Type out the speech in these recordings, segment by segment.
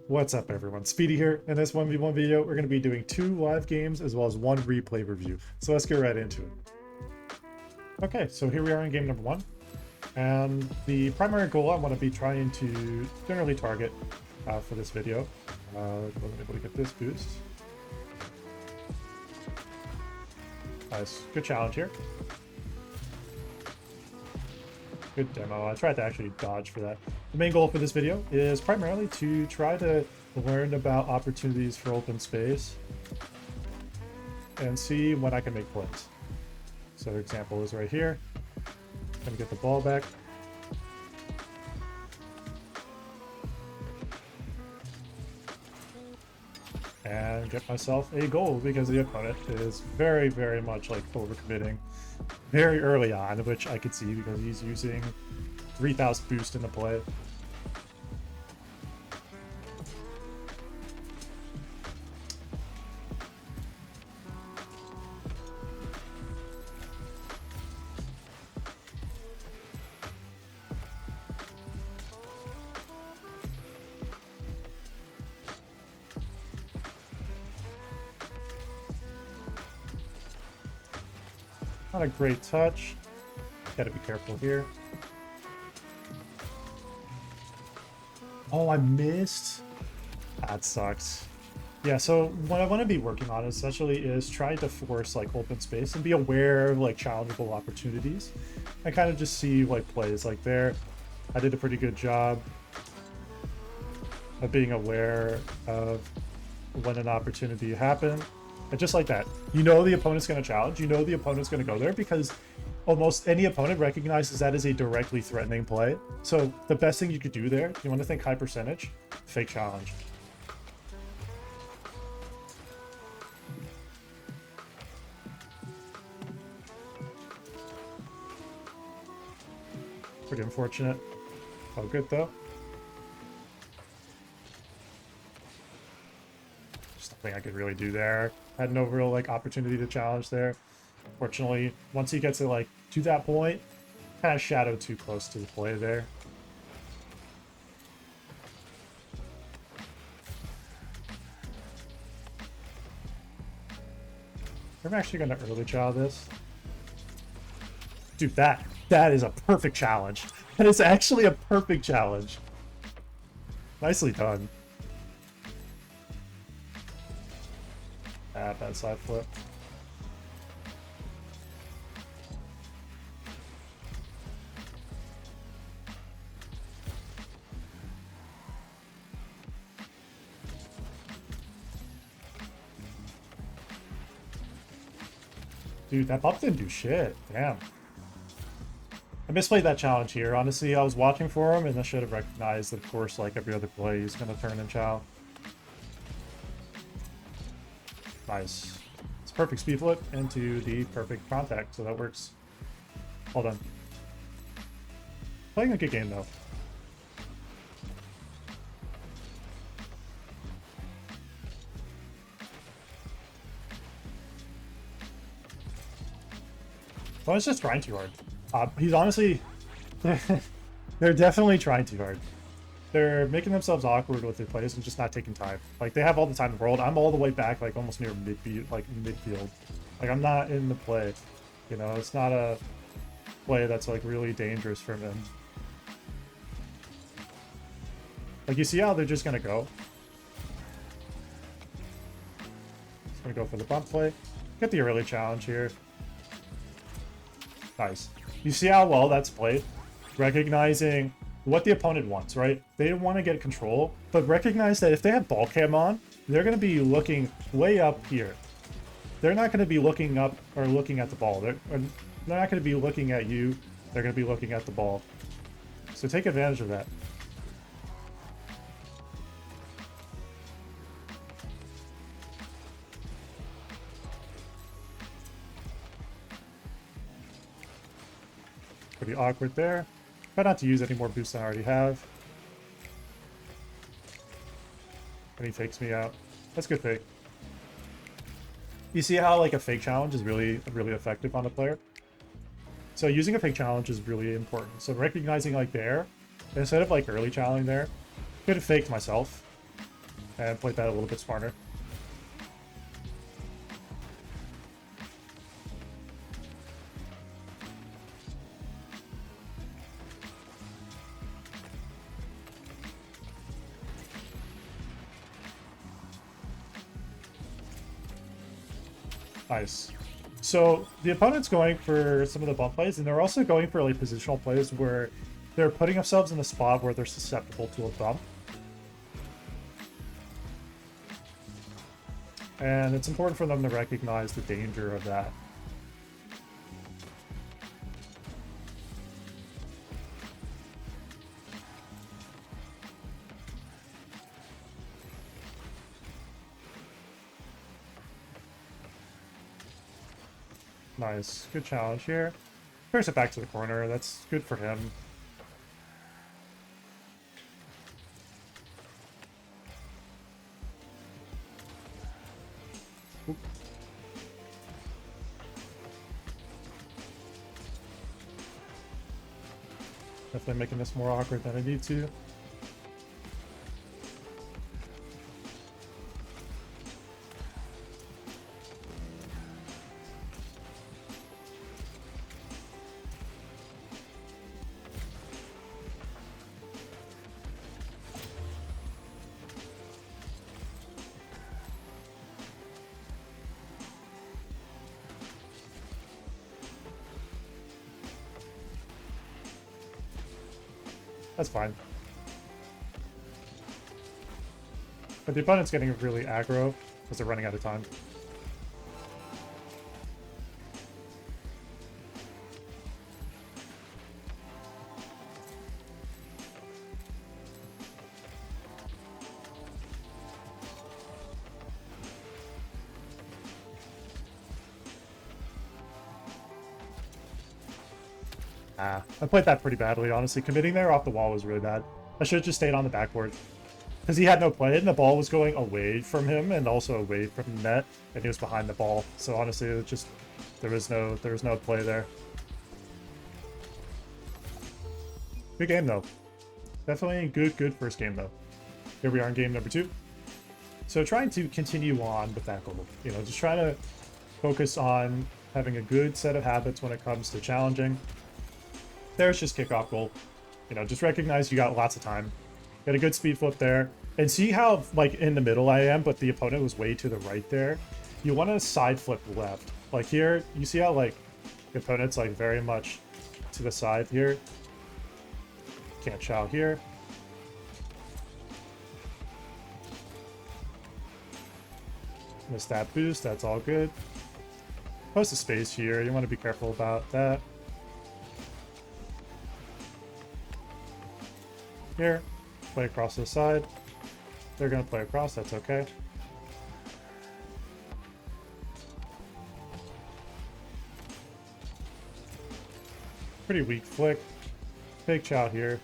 What's up everyone, Speedy here. In this 1v1 video, we're going to be doing 2 live games as well as 1 replay review. So let's get right into it. Okay, so here we are in game number 1. And the primary goal I want to be trying to generally target for this video. Wasn't able to get this boost. Nice, good challenge here. Good demo. I tried to actually dodge for that. The main goal for this video is primarily to try to learn about opportunities for open space and see when I can make plays. So the example is right here. Gonna get the ball back. And get myself a goal because the opponent is very, very much like overcommitting very early on, which I could see because he's using 3000 boost in the play. Not a great touch. Gotta be careful here. Oh, I missed. That sucks. Yeah, so what I want to be working on essentially is trying to force like open space and be aware of like challengeable opportunities and kind of just see like plays like there. I did a pretty good job of being aware of when an opportunity happened. And just like that, you know the opponent's going to challenge, you know the opponent's going to go there because almost any opponent recognizes that as a directly threatening play. So the best thing you could do there, you want to think high percentage, fake challenge. Pretty unfortunate. Oh, good though. Just nothing I could really do there. Had no real like opportunity to challenge there. Fortunately, once he gets it like to that point, kind of shadowed too close to the play there. I'm actually gonna early child this. Dude, that is a perfect challenge. That is actually a perfect challenge. Nicely done. Bad side flip. Dude, that bump didn't do shit. Damn. I misplayed that challenge here. Honestly, I was watching for him and I should have recognized that, of course, like every other play, he's going to turn and chow. Nice. It's a perfect speed flip into the perfect contact, so that works. Well done. Playing a good game, though. Well, it's just trying too hard. He's honestly... they're definitely trying too hard. They're making themselves awkward with their plays and just not taking time. Like, they have all the time in the world. I'm all the way back, like, almost near midfield. Like, I'm not in the play. You know, it's not a play that's, like, really dangerous for him. Like, you see how they're just gonna go? Just gonna go for the bump play. Get the early challenge here. Nice. You see how well that's played? Recognizing what the opponent wants, right? They want to get control, but recognize that if they have ball cam on, they're going to be looking way up here. They're not going to be looking up or looking at the ball. They're not going to be looking at you. They're going to be looking at the ball. So take advantage of that. Pretty awkward there. Try not to use any more boosts than I already have. And he takes me out. That's good fake. You see how like a fake challenge is really effective on a player? So using a fake challenge is really important. So recognizing like there, instead of like early challenging there, could have faked myself. and played that a little bit smarter. Nice. So the opponent's going for some of the bump plays, and they're also going for like positional plays where they're putting themselves in a spot where they're susceptible to a bump. And it's important for them to recognize the danger of that. Nice. Good challenge here. Force it back to the corner. That's good for him. Oop. Definitely making this more awkward than I need to. That's fine. But the opponent's getting really aggro because they're running out of time. I played that pretty badly, honestly. Committing there off the wall was really bad. I should have just stayed on the backboard. Because he had no play, and the ball was going away from him and also away from the net, and he was behind the ball. So honestly, it was just there was no play there. Good game though. Definitely good first game though. Here we are in game number 2. So trying to continue on with that goal. You know, just trying to focus on having a good set of habits when it comes to challenging. There's just kickoff goal. You know, just recognize you got lots of time. Got a good speed flip there. And see how, like, in the middle I am, but the opponent was way to the right there? You want to side flip left. Like here, you see how, like, the opponent's, like, very much to the side here? Can't chow here. Missed that boost, that's all good. Post a space here, you want to be careful about that. Here, play across to the side. They're going to play across, that's okay. Pretty weak flick. Big chow here.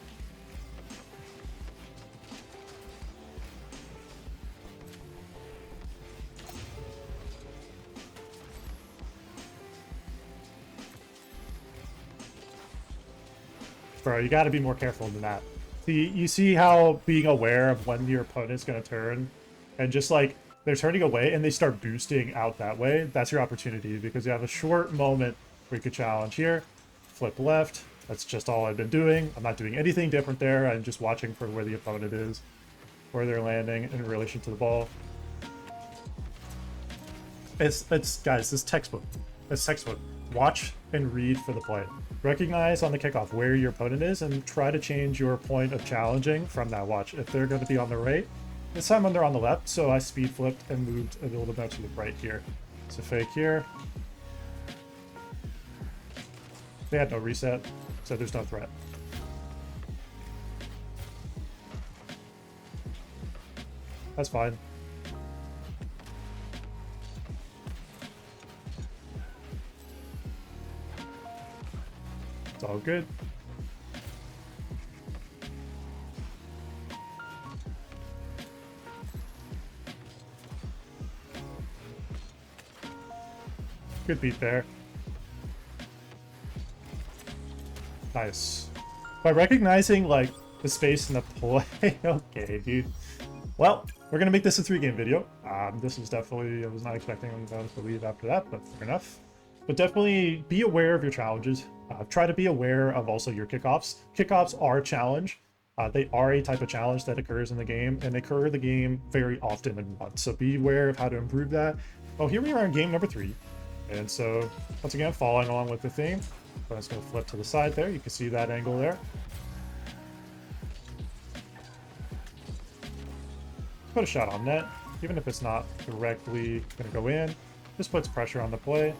Bro, you got to be more careful than that. You see how being aware of when your opponent's going to turn and just like they're turning away and they start boosting out that way, that's your opportunity because you have a short moment where you could challenge here, flip left. That's just all I've been doing. I'm not doing anything different there. I'm just watching for where the opponent is, where they're landing in relation to the ball. It's guys, this textbook. It's textbook. Watch and read for the play. Recognize on the kickoff where your opponent is and try to change your point of challenging from that watch. If they're going to be on the right, this time when they're on the left, so I speed flipped and moved a little bit to the right here. So fake here. They had no reset, so there's no threat. That's fine. It's all good. Good beat there. Nice. By recognizing, like, the space in the play... Okay, dude. Well, We're going to make this a 3-game video. This is definitely, I was not expecting them to leave after that, but fair enough. But definitely be aware of your challenges. Try to be aware of also your kickoffs. Kickoffs are a challenge. They are a type of challenge that occurs in the game, and they occur in the game very often and once. So be aware of how to improve that. Oh, here we are in game number 3. And so, once again, following along with the theme. I'm just going to flip to the side there. You can see that angle there. Put a shot on net, even if it's not directly going to go in. Just puts pressure on the play.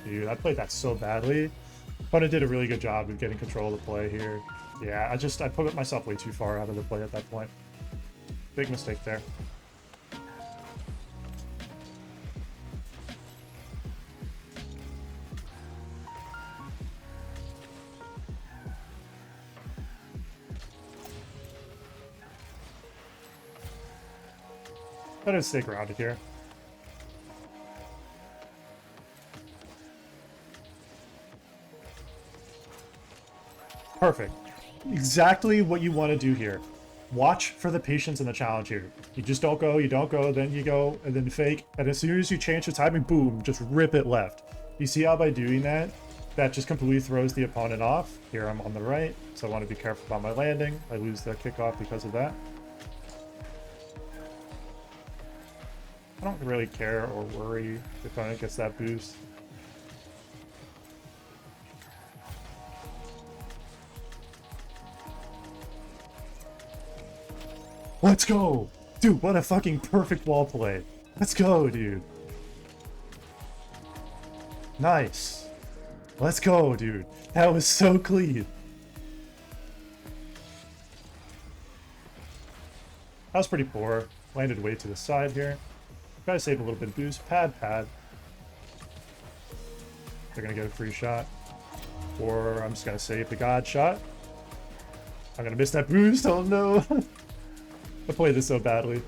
Dude, I played that so badly. Opponent did a really good job of getting control of the play here. Yeah, I put myself way too far out of the play at that point. Big mistake there. Better stay grounded here. Perfect. Exactly what you want to do here. Watch for the patience in the challenge here. You just don't go, then you go, and then fake. And as soon as you change the timing, boom, just rip it left. You see how by doing that, that just completely throws the opponent off. Here I'm on the right, so I want to be careful about my landing. I lose the kickoff because of that. I don't really care or worry if the opponent gets that boost. Let's go! Dude, what a fucking perfect wall play. Let's go, dude. Nice. Let's go, dude. That was so clean. That was pretty poor. Landed way to the side here. Gotta save a little bit of boost. Pad. They're gonna get a free shot. Or I'm just gonna save the god shot. I'm gonna miss that boost. Oh no. I played this so badly.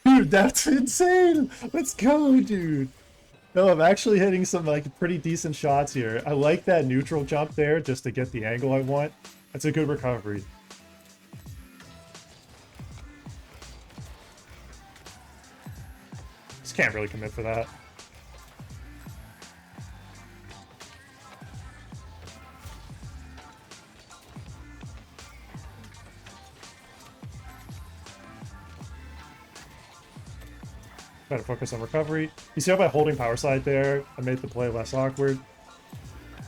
Dude, that's insane! Let's go, dude! No, I'm actually hitting some like pretty decent shots here. I like that neutral jump there just to get the angle I want. That's a good recovery. Just can't really commit for that. Gotta focus on recovery. You see how by holding power side there, I made the play less awkward.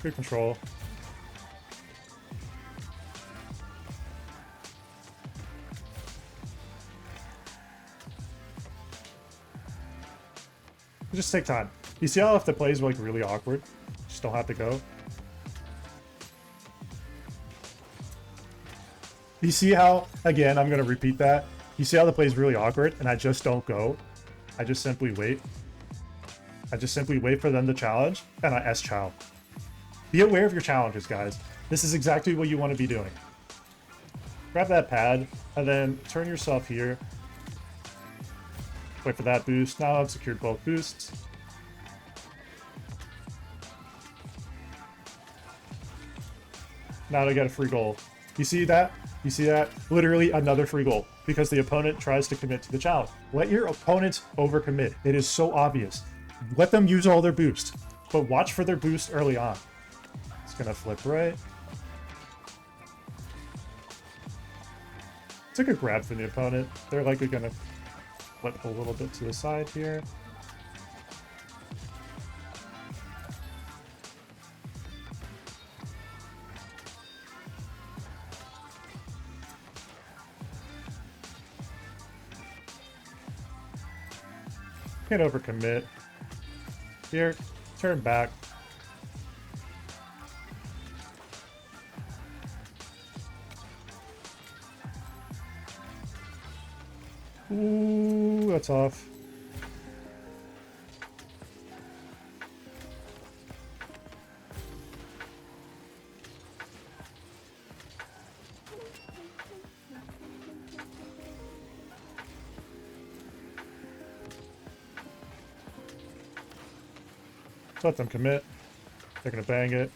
Good control. Just take time. You see how if the plays are like really awkward, just don't have to go. You see how, again, I'm gonna repeat that. You see how the play is really awkward and I just don't go. I just simply wait. I just simply wait for them to challenge, and I S-chow. Be aware of your challenges, guys. This is exactly what you want to be doing. Grab that pad, and then turn yourself here. Wait for that boost. Now I've secured both boosts. Now to get a free goal. You see that? You see that? Literally another free goal because the opponent tries to commit to the challenge. Let your opponents overcommit. It is so obvious. Let them use all their boost, but watch for their boost early on. It's gonna flip right. It's a good grab from the opponent. They're likely gonna flip a little bit to the side here. Can't overcommit. Here, turn back. Ooh, that's off. Let them commit. They're gonna bang it.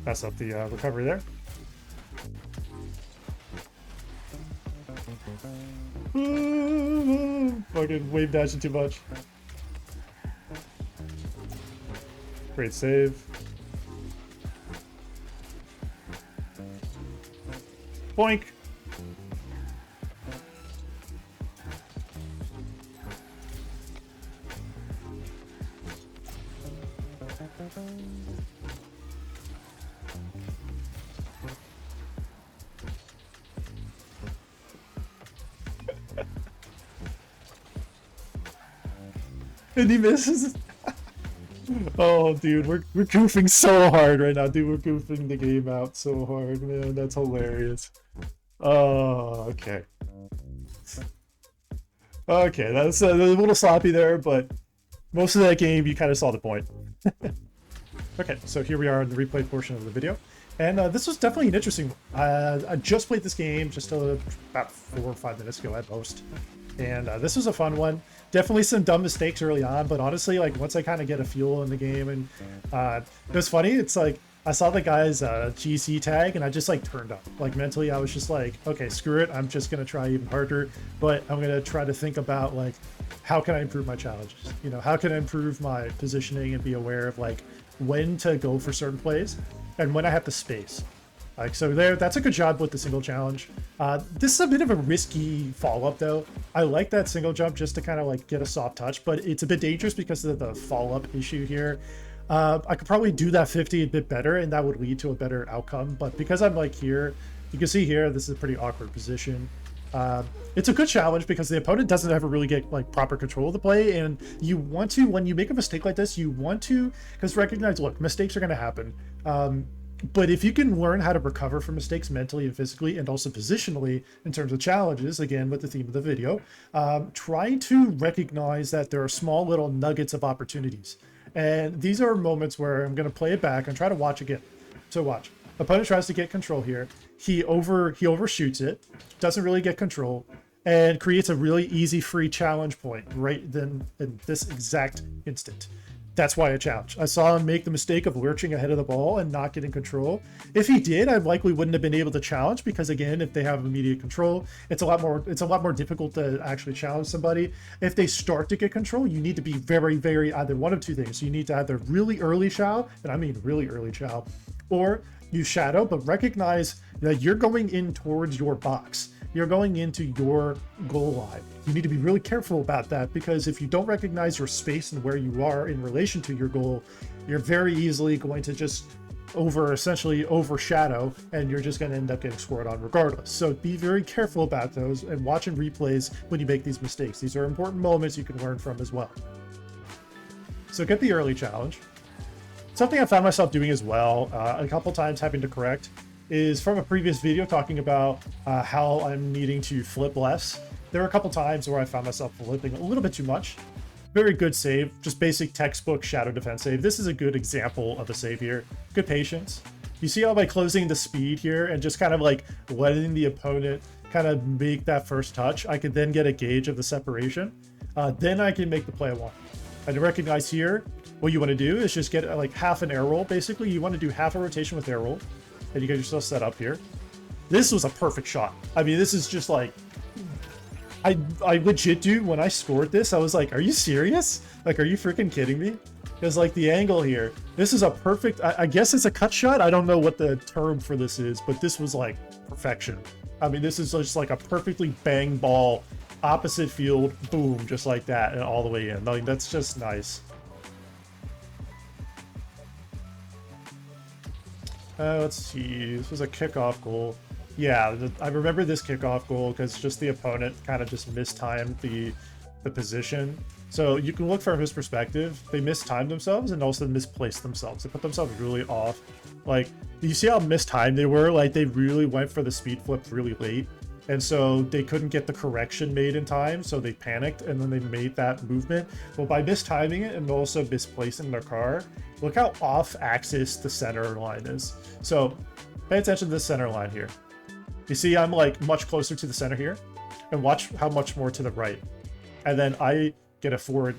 Mess up the recovery there. Fucking wave dashing too much. Great save. Boink. And he misses. Oh, dude, we're goofing so hard right now, dude. We're goofing the game out so hard, man. That's hilarious. Oh, okay. Okay, that's a little sloppy there, but most of that game, you kind of saw the point. Okay, so here we are in the replay portion of the video. And this was definitely an interesting one. I just played this game just about 4 or 5 minutes ago at most. And this was a fun one. Definitely some dumb mistakes early on, but honestly, like once I kind of get a feel in the game, and it was funny. It's like I saw the guy's GC tag, and I just like turned up. Like mentally, I was just like, okay, screw it. I'm just gonna try even harder, but I'm gonna try to think about like how can I improve my challenges? You know, how can I improve my positioning and be aware of like when to go for certain plays and when I have the space. Like, so there, that's a good job with the single challenge. This is a bit of a risky follow-up though. I like that single jump just to kind of like get a soft touch, but it's a bit dangerous because of the follow-up issue here. I could probably do that 50 a bit better and that would lead to a better outcome. But because I'm like here, you can see here, this is a pretty awkward position. It's a good challenge because the opponent doesn't ever really get like proper control of the play, and you want to, when you make a mistake like this, you want to, because recognize, look, mistakes are going to happen. But if you can learn how to recover from mistakes mentally and physically and also positionally in terms of challenges, again, with the theme of the video, try to recognize that there are small little nuggets of opportunities. And these are moments where I'm going to play it back and try to watch again. So watch. Opponent tries to get control here. He overshoots it, doesn't really get control, and creates a really easy free challenge point right then in this exact instant. That's why I challenged. I saw him make the mistake of lurching ahead of the ball and not getting control. If he did, I likely wouldn't have been able to challenge because, again, if they have immediate control, it's a lot more difficult to actually challenge somebody. If they start to get control, you need to be very, very either one of two things. You need to either really early chow, and I mean really early chow, or you shadow, but recognize that you're going in towards your box. You're going into your goal line. You need to be really careful about that because if you don't recognize your space and where you are in relation to your goal, you're very easily going to just essentially overshadow, and you're just going to end up getting scored on regardless. So be very careful about those and watching replays when you make these mistakes. These are important moments you can learn from as well. So get the early challenge. Something I found myself doing as well, a couple times having to correct, is from a previous video talking about how I'm needing to flip less. There were a couple times where I found myself flipping a little bit too much. Very good save, just basic textbook shadow defense save. This is a good example of a save here. Good patience. You see how by closing the speed here and just kind of like letting the opponent kind of make that first touch, I could then get a gauge of the separation. Then I can make the play I want. And to recognize here, what you want to do is just get like half an air roll. Basically, you want to do half a rotation with air roll. And you get yourself set up here. This was a perfect shot. I mean, this is just like, I legit, dude, when I scored this, I was like, are you serious? Like, are you freaking kidding me? Because like the angle here, this is a perfect, I guess it's a cut shot. I don't know what the term for this is, but this was like perfection. I mean, this is just like a perfectly bang ball, opposite field, boom, just like that, and all the way in. Like, that's just nice. Let's see. This was a kickoff goal. Yeah, I remember this kickoff goal because just the opponent kind of just mistimed the position. So you can look from his perspective. They mistimed themselves and also misplaced themselves. They put themselves really off. Like, you see how mistimed they were? Like, they really went for the speed flip really late. And so they couldn't get the correction made in time, so they panicked, and then they made that movement. Well, by mistiming it and also misplacing their car, look how off-axis the center line is. So pay attention to the center line here. You see I'm like much closer to the center here, and watch how much more to the right. And then I get a forward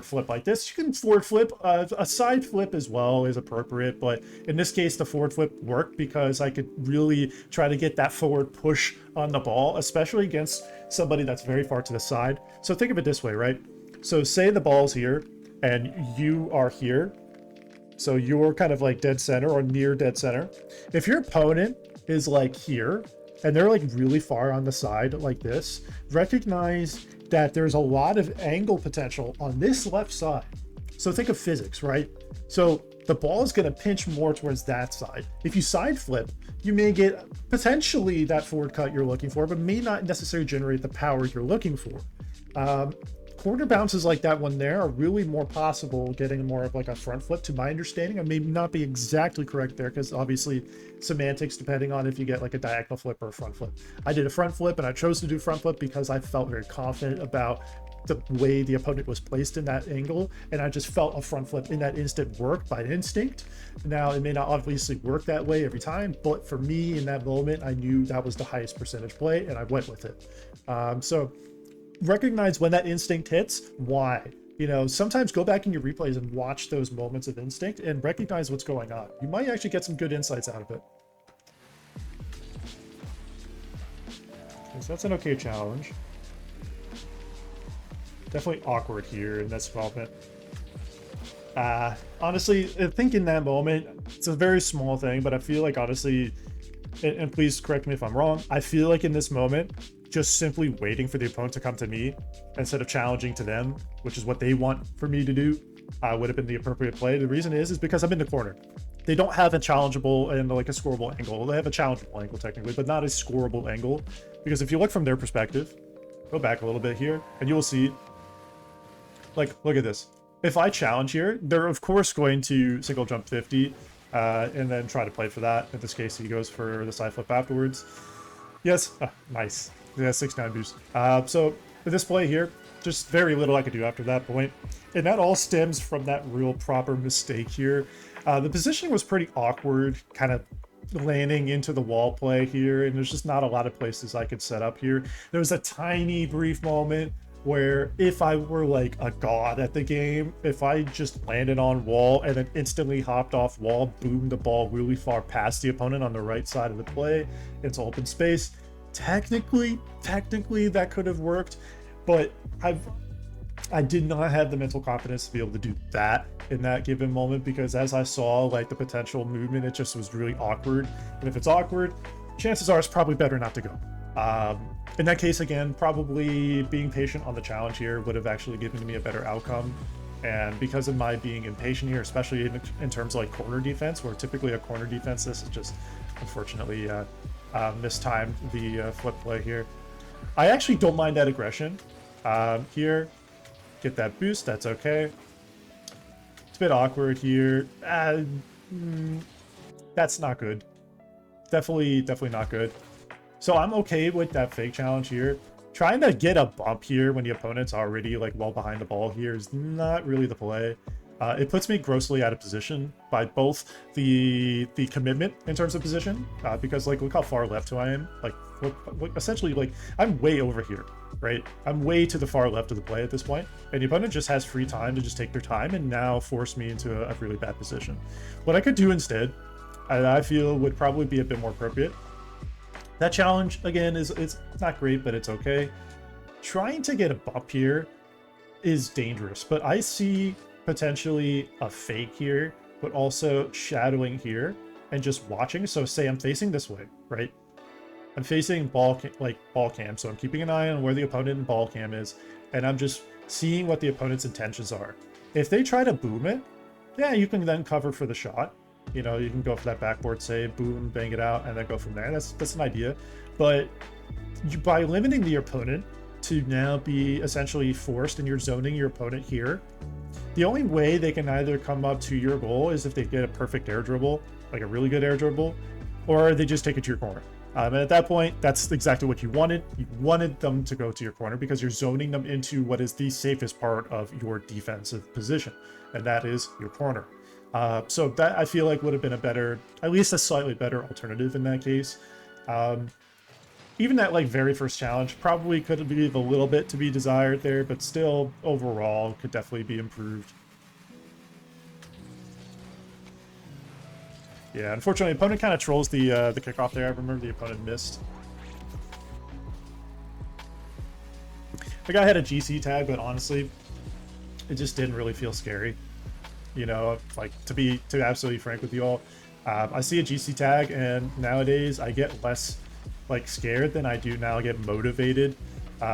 flip like this. You can forward flip. A side flip as well is appropriate, but in this case, the forward flip worked because I could really try to get that forward push on the ball, especially against somebody that's very far to the side. So think of it this way, right? So say the ball's here and you are here. So you're kind of like dead center or near dead center. If your opponent is like here and they're like really far on the side like this, recognize that there's a lot of angle potential on this left side. So think of physics, right? So the ball is going to pinch more towards that side. If you side flip, you may get potentially that forward cut you're looking for, but may not necessarily generate the power you're looking for. Corner bounces like that one there are really more possible getting more of like a front flip to my understanding. I may not be exactly correct there because obviously semantics depending on if you get like a diagonal flip or a front flip. I did a front flip and I chose to do front flip because I felt very confident about the way the opponent was placed in that angle, and I just felt a front flip in that instant work by instinct. Now it may not obviously work that way every time, but for me in that moment I knew that was the highest percentage play and I went with it. So recognize when that instinct hits, why. You know, sometimes go back in your replays and watch those moments of instinct and recognize what's going on. You might actually get some good insights out of it. Okay, so that's an okay challenge. Definitely awkward here in this moment. Honestly, I think in that moment, it's a very small thing, but I feel like honestly, and please correct me if I'm wrong, I feel like in this moment, just simply waiting for the opponent to come to me instead of challenging to them, which is what they want for me to do, would have been the appropriate play. The reason is because I'm in the corner. They don't have a challengeable and like a scoreable angle. They have a challengeable angle technically, but not a scoreable angle. Because if you look from their perspective, go back a little bit here, and you will see, like, look at this. If I challenge here, they're of course going to single jump 50 and then try to play for that. In this case, he goes for the side flip afterwards. Yes, nice. Yeah, 6-9 boost. So for this play here, just very little I could do after that point. And that all stems from that real proper mistake here. The positioning was pretty awkward, kind of landing into the wall play here, and there's just not a lot of places I could set up here. There was a tiny brief moment where if I were like a god at the game, if I just landed on wall and then instantly hopped off wall, boomed the ball really far past the opponent on the right side of the play into open space, technically that could have worked, but I did not have the mental confidence to be able to do that in that given moment, because as I saw like the potential movement, it just was really awkward. And if it's awkward, chances are it's probably better not to go. In that case, again, probably being patient on the challenge here would have actually given me a better outcome. And because of my being impatient here, especially in terms of like corner defense, where typically a corner defense, this is just unfortunately mistimed the flip play here. I actually don't mind that aggression here. Get that boost, that's okay. It's a bit awkward here. That's not good. Definitely not good. So I'm okay with that fake challenge here. Trying to get a bump here when the opponent's already like well behind the ball here is not really the play. It puts me grossly out of position by both the commitment in terms of position, because like look how far left I am. Like look, essentially like I'm way over here, right? I'm way to the far left of the play at this point, and the opponent just has free time to just take their time and now force me into a really bad position. What I could do instead, I feel would probably be a bit more appropriate. That challenge, again, it's not great, but it's okay. Trying to get a bump here is dangerous, but I see potentially a fake here, but also shadowing here and just watching. So say I'm facing this way, right? I'm facing ball cam, so I'm keeping an eye on where the opponent and ball cam is, and I'm just seeing what the opponent's intentions are. If they try to boom it, yeah, you can then cover for the shot. You know, you can go for that backboard save, boom, bang it out, and then go from there. That's an idea. But by limiting the opponent to now be essentially forced and you're zoning your opponent here, the only way they can either come up to your goal is if they get a perfect air dribble, like a really good air dribble, or they just take it to your corner. And at that point, that's exactly what you wanted. You wanted them to go to your corner because you're zoning them into what is the safest part of your defensive position, and that is your corner. So that I feel like would have been a better, at least a slightly better alternative in that case. Even that like very first challenge probably could leave a little bit to be desired there, but still overall could definitely be improved. Yeah, unfortunately, opponent kind of trolls the kickoff there. I remember the opponent missed. The guy had a GC tag, but honestly, it just didn't really feel scary. You know, like to be absolutely frank with you all, I see a GC tag, and nowadays I get less like scared than I do now. I get motivated.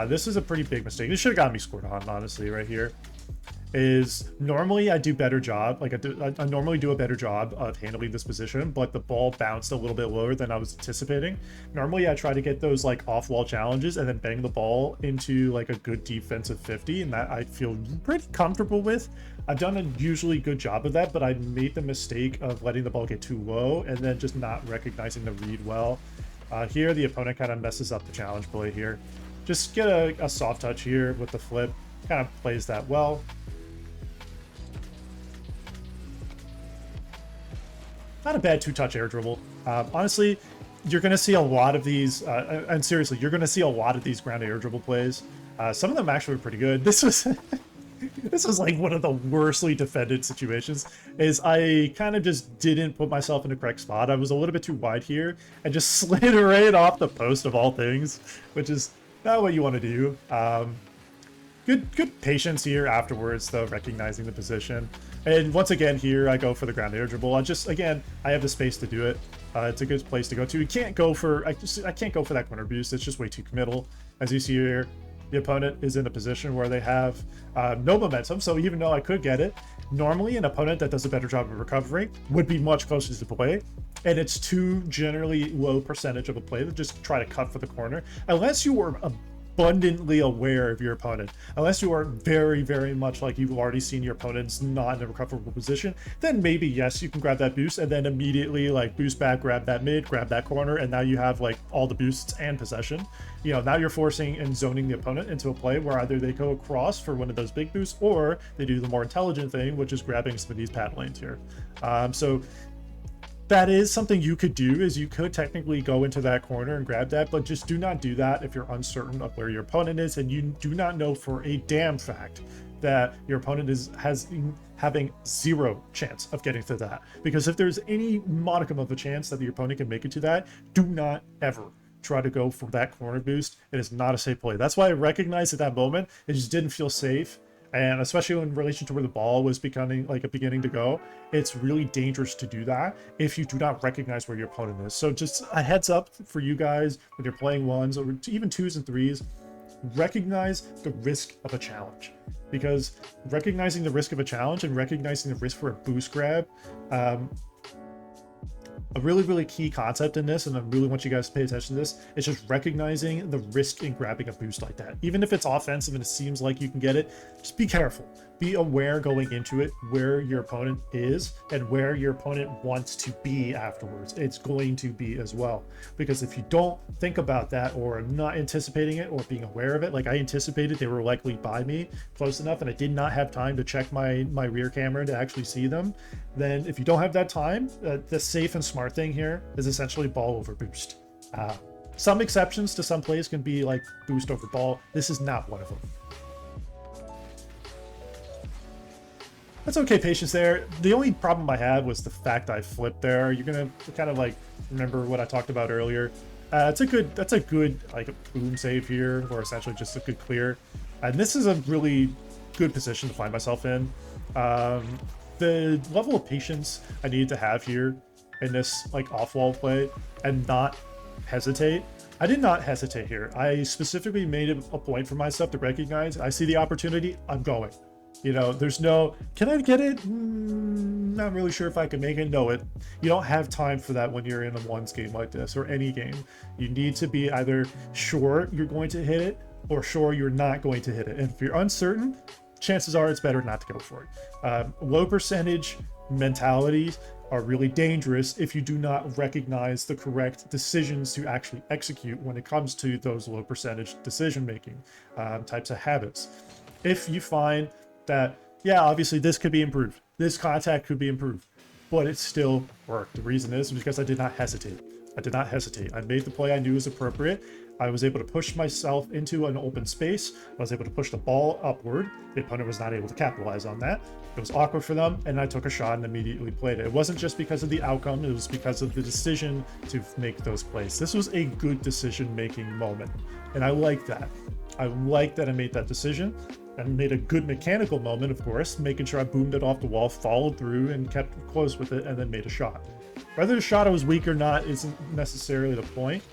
This is a pretty big mistake. This should have gotten me scored on, honestly, right here. Is normally I do better job, like I normally do a better job of handling this position, but the ball bounced a little bit lower than I was anticipating. Normally I try to get those like off-wall challenges and then bang the ball into like a good defensive 50, and that I feel pretty comfortable with. I've done a usually good job of that, but I made the mistake of letting the ball get too low and then just not recognizing the read well. Here the opponent kind of messes up the challenge play here. Just get a soft touch here with the flip, kind of plays that well. Not a bad two-touch air dribble. Honestly, you're going to see a lot of these, and seriously, you're going to see a lot of these ground air dribble plays. Some of them actually were pretty good. This was this was like one of the worstly defended situations. Is I kind of just didn't put myself in the correct spot. I was a little bit too wide here and just slid right off the post of all things, which is not what you want to do. Good patience here afterwards, though, recognizing the position. And once again, here I go for the ground air dribble. I have the space to do it. It's a good place to go to. You can't go for, I can't go for that corner boost. It's just way too committal. As you see here, the opponent is in a position where they have no momentum. So even though I could get it, normally an opponent that does a better job of recovering would be much closer to the play. And it's too generally low percentage of a play to just try to cut for the corner. Unless you were abundantly aware of your opponent, unless you are very, very much like you've already seen your opponent's not in a recoverable position, then maybe yes, you can grab that boost and then immediately like boost back, grab that mid, grab that corner, and now you have like all the boosts and possession. You know, now you're forcing and zoning the opponent into a play where either they go across for one of those big boosts or they do the more intelligent thing, which is grabbing some of these pad lanes here. So that is something you could do, is you could technically go into that corner and grab that, but just do not do that if you're uncertain of where your opponent is and you do not know for a damn fact that your opponent has having zero chance of getting to that. Because if there's any modicum of a chance that your opponent can make it to that, do not ever try to go for that corner boost. It is not a safe play. That's why I recognized at that moment it just didn't feel safe. And especially in relation to where the ball was beginning to go, it's really dangerous to do that if you do not recognize where your opponent is. So just a heads up for you guys when you're playing ones or even twos and threes, recognize the risk of a challenge. Because recognizing the risk of a challenge and recognizing the risk for a boost grab, a really, really key concept in this, and I really want you guys to pay attention to this, is just recognizing the risk in grabbing a boost like that. Even if it's offensive and it seems like you can get it, just be careful. Be aware going into it where your opponent is and where your opponent wants to be afterwards. It's going to be as well. Because if you don't think about that or are not anticipating it or being aware of it, like I anticipated they were likely by me close enough and I did not have time to check my rear camera to actually see them, then if you don't have that time, the safe and smart thing here is essentially ball over boost. Some exceptions to some plays can be like boost over ball. This is not one of them. That's okay, patience there. The only problem I had was the fact I flipped there. You're gonna kind of like remember what I talked about earlier. That's a good like boom save here, or essentially just a good clear. And this is a really good position to find myself in. The level of patience I needed to have here in this like off-wall play and not hesitate. I did not hesitate here. I specifically made it a point for myself to recognize I see the opportunity, I'm going. You know, there's no, can I get it? Not really sure if I can make it. No, you don't have time for that when you're in a ones game like this, or any game. You need to be either sure you're going to hit it or sure you're not going to hit it. And if you're uncertain, chances are it's better not to go for it. Low percentage mentalities are really dangerous if you do not recognize the correct decisions to actually execute when it comes to those low percentage decision making types of habits. If you find that, yeah, obviously this could be improved, this contact could be improved, but it still worked. The reason is because I did not hesitate. I made the play I knew was appropriate. I was able to push myself into an open space. I was able to push the ball upward. The opponent was not able to capitalize on that. It was awkward for them, and I took a shot and immediately played it. It wasn't just because of the outcome, it was because of the decision to make those plays. This was a good decision-making moment, and I like that. I like that I made that decision. I made a good mechanical moment, of course, making sure I boomed it off the wall, followed through, and kept close with it, and then made a shot. Whether the shot was weak or not isn't necessarily the point.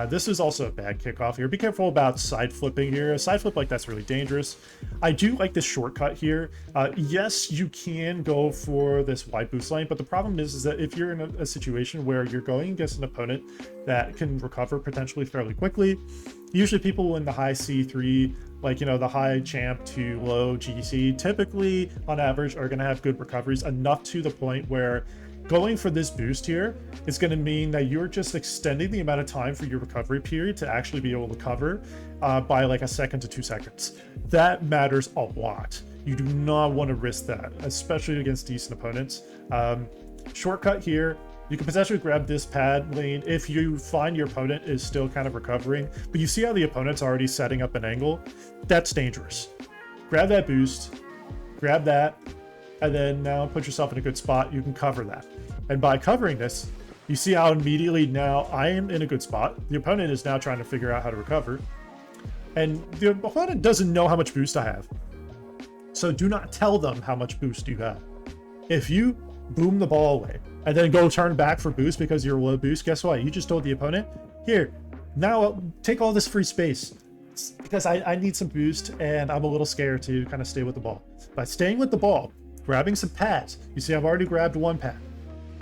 This is also a bad kickoff here. Be careful about side flipping here. A side flip like that's really dangerous. I do like this shortcut here. Yes, you can go for this wide boost lane, but the problem is that if you're in a situation where you're going against an opponent that can recover potentially fairly quickly, usually people in the high C3, like, you know, the high champ to low GC, typically on average are going to have good recoveries, enough to the point where going for this boost here is going to mean that you're just extending the amount of time for your recovery period to actually be able to cover by like a second to 2 seconds. That matters a lot. You do not want to risk that, especially against decent opponents. Shortcut here, you can potentially grab this pad lane if you find your opponent is still kind of recovering, but you see how the opponent's already setting up an angle? That's dangerous. Grab that boost, grab that, and then now put yourself in a good spot. You can cover that. And by covering this, you see how immediately now I am in a good spot. The opponent is now trying to figure out how to recover. And the opponent doesn't know how much boost I have. So do not tell them how much boost you have. If you boom the ball away and then go turn back for boost because you're low boost, guess what? You just told the opponent, here, now take all this free space because I need some boost and I'm a little scared to kind of stay with the ball. By staying with the ball, grabbing some pads, you see I've already grabbed one pad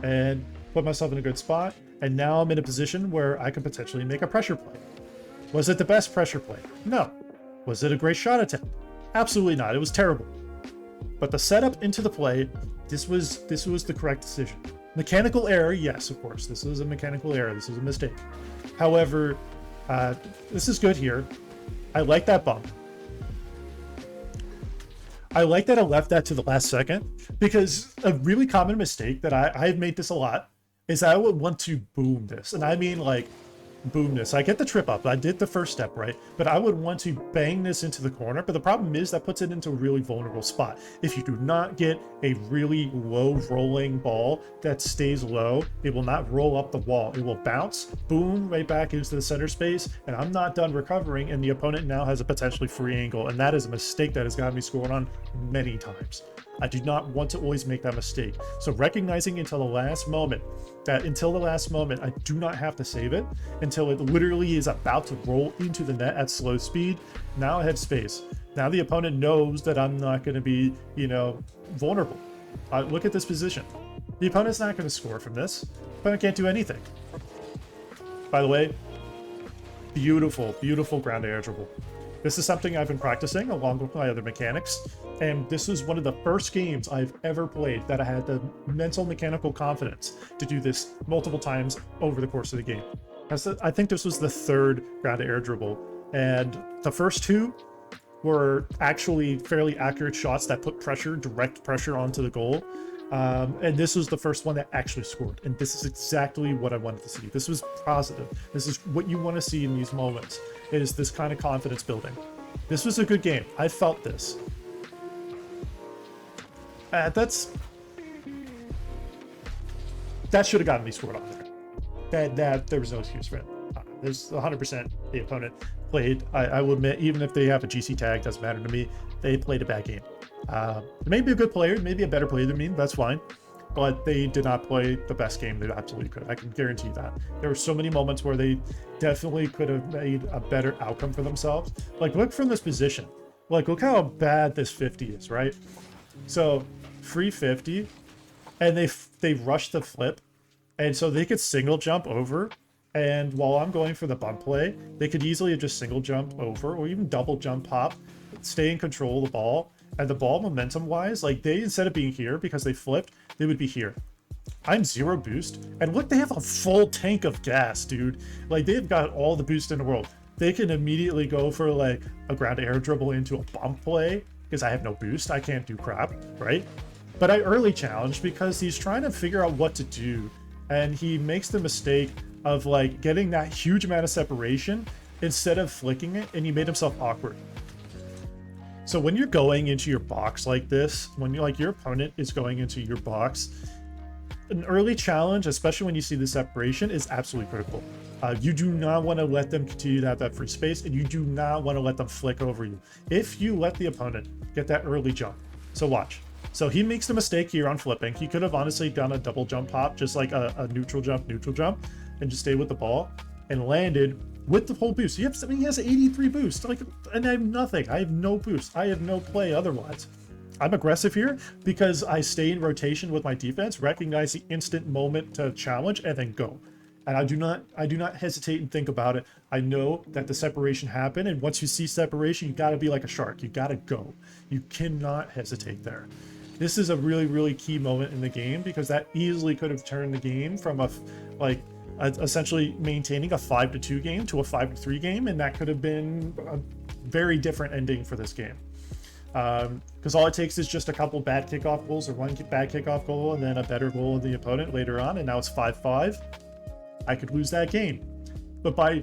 and put myself in a good spot, and now I'm in a position where I can potentially make a pressure play. Was it the best pressure play? No. Was it a great shot attempt? Absolutely not. It was terrible. But the setup into the play, this was the correct decision. Mechanical error, yes, of course. This is a mechanical error. This is a mistake. However, this is good here. I like that bump. I like that I left that to the last second, because a really common mistake that I've made this a lot is I would want to boom this. And I mean like boom this. I get the trip up. I did the first step, right? But I would want to bang this into the corner. But the problem is that puts it into a really vulnerable spot. If you do not get a really low rolling ball that stays low, it will not roll up the wall. It will bounce, boom, right back into the center space. And I'm not done recovering. And the opponent now has a potentially free angle. And that is a mistake that has gotten me scored on many times. I do not want to always make that mistake. So recognizing until the last moment that I do not have to save it until it literally is about to roll into the net at slow speed. Now I have space. Now the opponent knows that I'm not going to be, vulnerable. Look at this position. The opponent's not going to score from this. The opponent can't do anything. By the way, beautiful, beautiful ground air dribble. This is something I've been practicing along with my other mechanics, and this was one of the first games I've ever played that I had the mental mechanical confidence to do this multiple times over the course of the game. I think this was the third ground air dribble, and the first two were actually fairly accurate shots that put pressure, direct pressure onto the goal. And this was the first one that actually scored. And this is exactly what I wanted to see. This was positive. This is what you want to see in these moments. It is this kind of confidence building. This was a good game. I felt this. That should have gotten me scored on there. That there was no excuse for it. There's 100% the opponent played. I will admit, even if they have a GC tag, doesn't matter to me. They played a bad game. Maybe a good player, maybe a better player than me, that's fine. But they did not play the best game they absolutely could. I can guarantee that. There were so many moments where they definitely could have made a better outcome for themselves. Like, look from this position. Like, look how bad this 50 is, right? So, free 50, and they rush the flip, and so they could single jump over, and while I'm going for the bump play, they could easily just single jump over, or even double jump pop, stay in control of the ball, and the ball momentum-wise, like, they, instead of being here because they flipped, they would be here. I'm 0 boost, and look, they have a full tank of gas, dude. Like, they've got all the boost in the world. They can immediately go for, like, a ground air dribble into a bump play, because I have no boost, I can't do crap, right? But I early challenged because he's trying to figure out what to do, and he makes the mistake of, like, getting that huge amount of separation instead of flicking it, and he made himself awkward. So when you're going into your box like this, when you, like, your opponent is going into your box, an early challenge, especially when you see the separation, is absolutely critical. You do not want to let them continue to have that free space, and you do not want to let them flick over you. If you let the opponent get that early jump, so watch. So he makes the mistake here on flipping. He could have honestly done a double jump pop, just like a neutral jump, and just stay with the ball, and landed with the whole boost. He has 83 boost, like, and I have nothing. I have no boost. I have no play otherwise. I'm aggressive here because I stay in rotation with my defense, recognize the instant moment to challenge, and then go. And I do not hesitate and think about it. I know that the separation happened, and once you see separation, you got to be like a shark. You got to go. You cannot hesitate there. This is a really, really key moment in the game because that easily could have turned the game from essentially maintaining a 5-2 game to a 5-3 game, and that could have been a very different ending for this game. Because all it takes is just a couple bad kickoff goals or one bad kickoff goal and then a better goal of the opponent later on, and now it's 5-5. I could lose that game. But by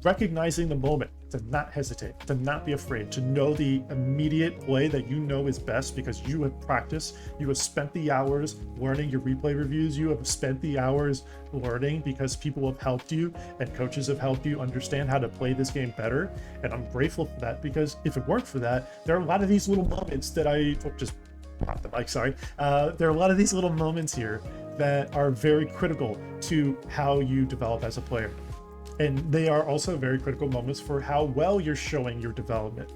recognizing the moment, to not hesitate, to not be afraid, to know the immediate play that you know is best because you have practiced, you have spent the hours learning your replay reviews, you have spent the hours learning because people have helped you and coaches have helped you understand how to play this game better. And I'm grateful for that because if it weren't for that, there are a lot of these little moments that just pop the mic, sorry. There are a lot of these little moments here that are very critical to how you develop as a player. And they are also very critical moments for how well you're showing your development.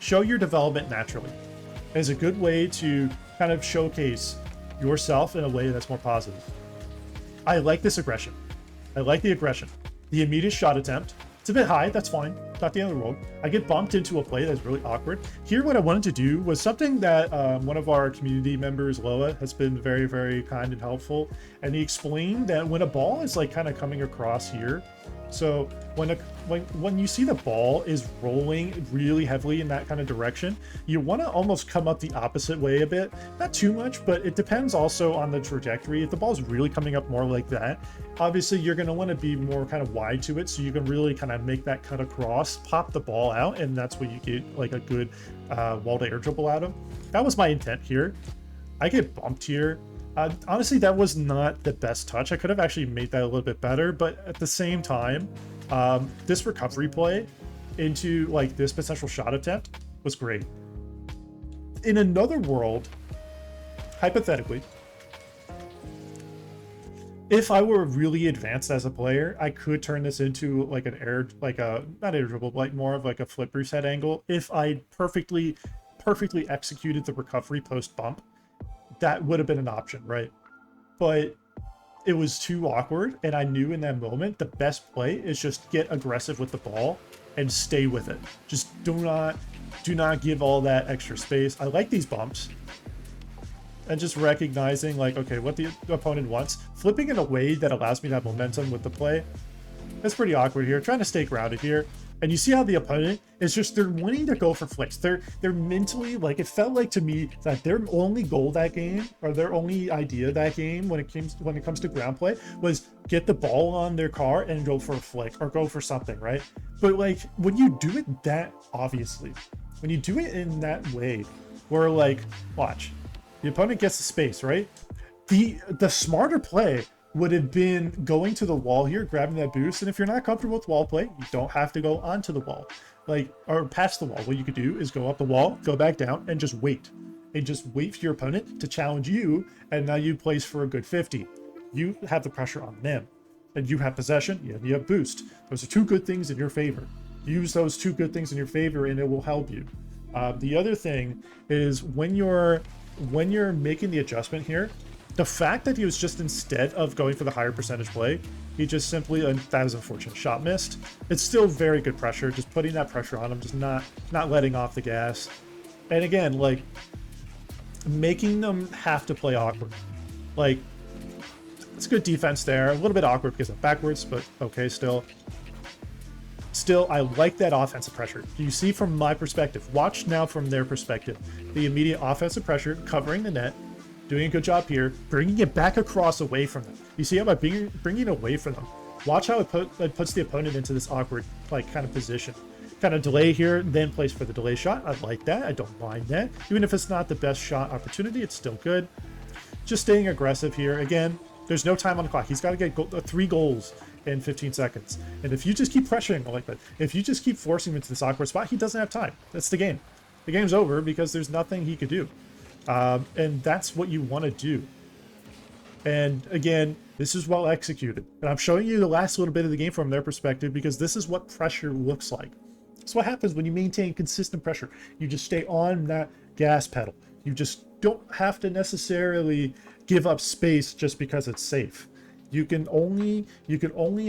Show your development naturally is a good way to kind of showcase yourself in a way that's more positive. I like this aggression. I like the aggression. The immediate shot attempt. It's a bit high, that's fine. Not the end of the world. I get bumped into a play that's really awkward. Here, what I wanted to do was something that one of our community members, Loa, has been very, very kind and helpful. And he explained that when a ball is like kind of coming across here, so when you see the ball is rolling really heavily in that kind of direction, you want to almost come up the opposite way a bit. Not too much, but it depends also on the trajectory. If the ball's really coming up more like that, obviously you're going to want to be more kind of wide to it, so you can really kind of make that cut across, pop the ball out, and that's what you get like a good wall to air dribble out of. That was my intent here. I get bumped here. Honestly, that was not the best touch. I could have actually made that a little bit better, but at the same time, this recovery play into like this potential shot attempt was great. In another world, hypothetically, if I were really advanced as a player, I could turn this into like an air, like a, not air dribble, but like more of like a flip reset angle. If I perfectly executed the recovery post bump, that would have been an option, right? But it was too awkward, and I knew in that moment the best play is just get aggressive with the ball and stay with it. Just do not give all that extra space. I like these bumps. And just recognizing like, okay, what the opponent wants, flipping in a way that allows me to have momentum with the play. That's pretty awkward here. Trying to stay grounded here. And you see how the opponent is just, they're wanting to go for flicks. They're mentally, like, it felt like to me that their only goal that game, or their only idea that game when it comes to ground play, was get the ball on their car and go for a flick or go for something, right? But like when you do it that obviously, when you do it in that way, where like, watch, the opponent gets the space, right? The smarter play would have been going to the wall here, grabbing that boost. And if you're not comfortable with wall play, you don't have to go onto the wall, like, or past the wall. What you could do is go up the wall, go back down, and just wait. And just wait for your opponent to challenge you, and now you place for a good 50. You have the pressure on them, and you have possession, and you have boost. Those are two good things in your favor. use those two good things in your favor and it will help you. The other thing is when you're making the adjustment here, the fact that he was just, instead of going for the higher percentage play, he just simply, and that was unfortunate, shot missed. It's still very good pressure, just putting that pressure on him, just not letting off the gas. And again, like, making them have to play awkward. Like, it's good defense there. A little bit awkward because of backwards, but okay, still, I like that offensive pressure. You see from my perspective, watch now from their perspective, the immediate offensive pressure, covering the net, doing a good job here, bringing it back across away from them. You see how by bringing it away from them, watch how it puts the opponent into this awkward, like, kind of position. Kind of delay here, then place for the delay shot. I like that. I don't mind that. Even if it's not the best shot opportunity, it's still good. Just staying aggressive here. Again, there's no time on the clock. He's got to get 3 goals in 15 seconds. And if you just keep pressuring like that, if you just keep forcing him into this awkward spot, he doesn't have time. That's the game. The game's over because there's nothing he could do. And that's what you want to do. And again, this is well executed. And I'm showing you the last little bit of the game from their perspective because this is what pressure looks like. It's what happens when you maintain consistent pressure. You just stay on that gas pedal. You just don't have to necessarily give up space just because it's safe. You can only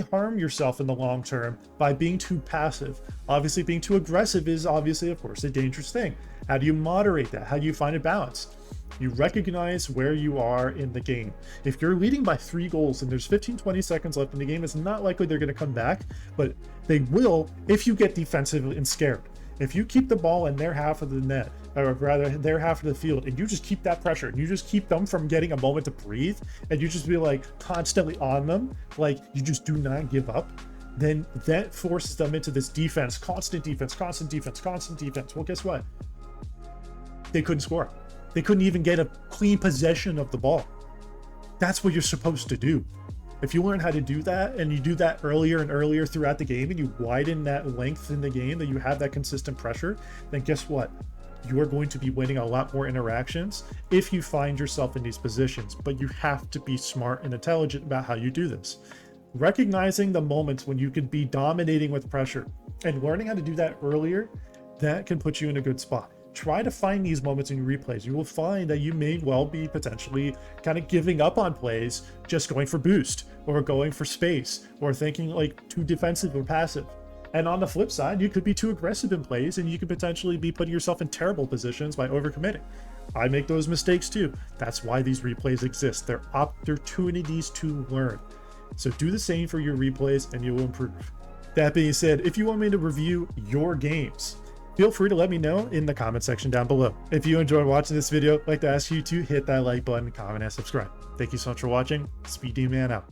harm yourself in the long term by being too passive. Obviously, being too aggressive is obviously, of course, a dangerous thing. How do you moderate that? How do you find a balance? You recognize where you are in the game. If you're leading by 3 goals and there's 15-20 seconds left in the game, it's not likely they're going to come back, but they will if you get defensive and scared. If you keep the ball in their half of the net, or rather their half of the field, and you just keep that pressure, and you just keep them from getting a moment to breathe, and you just be like constantly on them, like you just do not give up, then that forces them into this defense, constant defense, constant defense, constant defense. Well, guess what? They couldn't score. They couldn't even get a clean possession of the ball. That's what you're supposed to do. If you learn how to do that, and you do that earlier and earlier throughout the game, and you widen that length in the game, that you have that consistent pressure, then guess what? You are going to be winning a lot more interactions if you find yourself in these positions. But you have to be smart and intelligent about how you do this. Recognizing the moments when you can be dominating with pressure and learning how to do that earlier, that can put you in a good spot. Try to find these moments in your replays. You will find that you may well be potentially kind of giving up on plays, just going for boost or going for space or thinking like too defensive or passive. And on the flip side, you could be too aggressive in plays and you could potentially be putting yourself in terrible positions by overcommitting. I make those mistakes too. That's why these replays exist. They're opportunities to learn. So do the same for your replays and you will improve. That being said, if you want me to review your games, feel free to let me know in the comment section down below. If you enjoyed watching this video, I'd like to ask you to hit that like button, comment, and subscribe. Thank you so much for watching. Speedy Man out.